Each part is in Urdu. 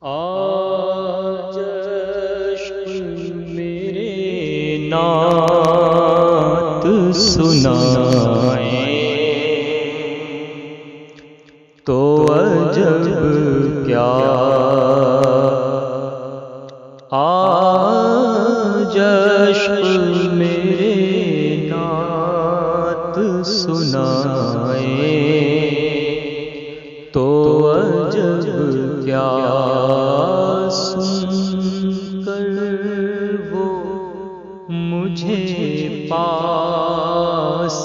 آج عشق میرے نعت سنائے تو عجب کیا، آج عشق میرے نعت سنائے تو عجب کیا، سن کر وہ مجھے پاس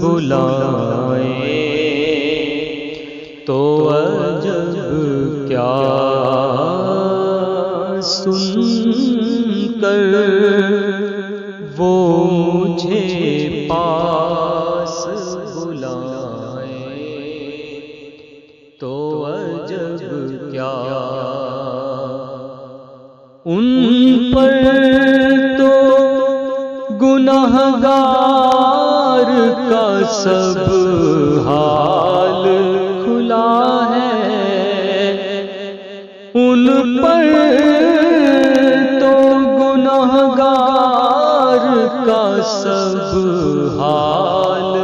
بلائے تو عجب کیا، سن کر وہ مجھے پاس بلائے تو عجب کیا، ان پر تو گنہگار کا سب حال کھلا ہے، ان پر تو گنہگار کا سب حال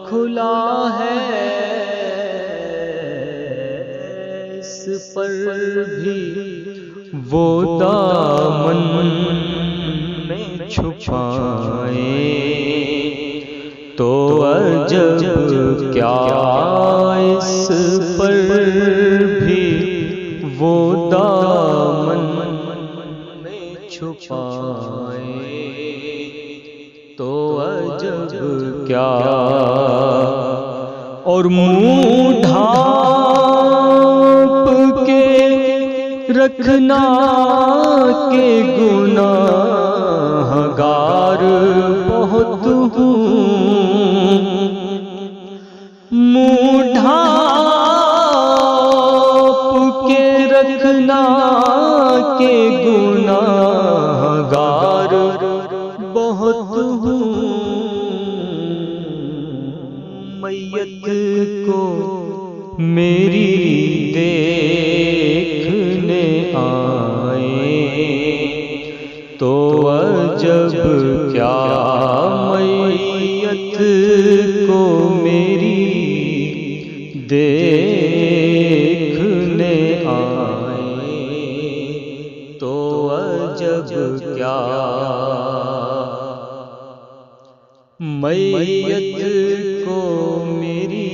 کھلا ہے، اس پر بھی وہ دامن میں چھپائے تو عجب کیا، اس پر بھی وہ دامن میں چھپائے تو عجب کیا، اور منہ ڈھانپ کے رکھنا کہ گناہگار بہت ہوں، منہ ڈھانپ کے رکھنا کہ گناہگار بہت ہوں، میت کو میری دیکھنے آئے تو عجب کیا، میت کو میری دیکھنے آئے تو عجب کیا، میت کو میری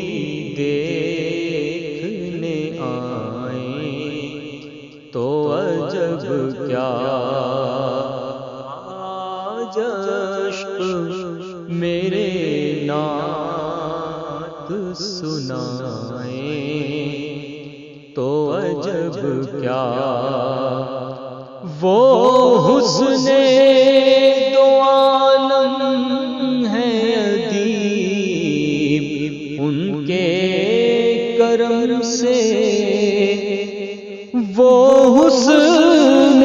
دیکھنے آئے تو عجب کیا، آج عشق میرے نعت سنائے تو عجب کیا، وہ حسن دو عالم ہے ادیب، ان کے کرم سے وہ حسن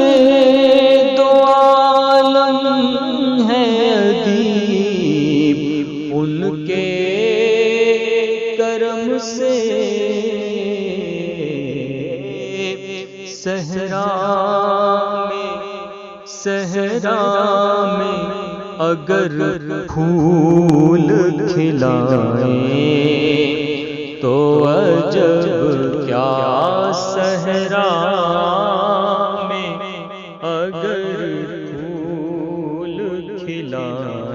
دو عالم ہے ادیب، ان کے کرم سے صحرا میں اگر پھول کھلائیں تو عجب کیا، صحرا میں اگر پھول کھلائیں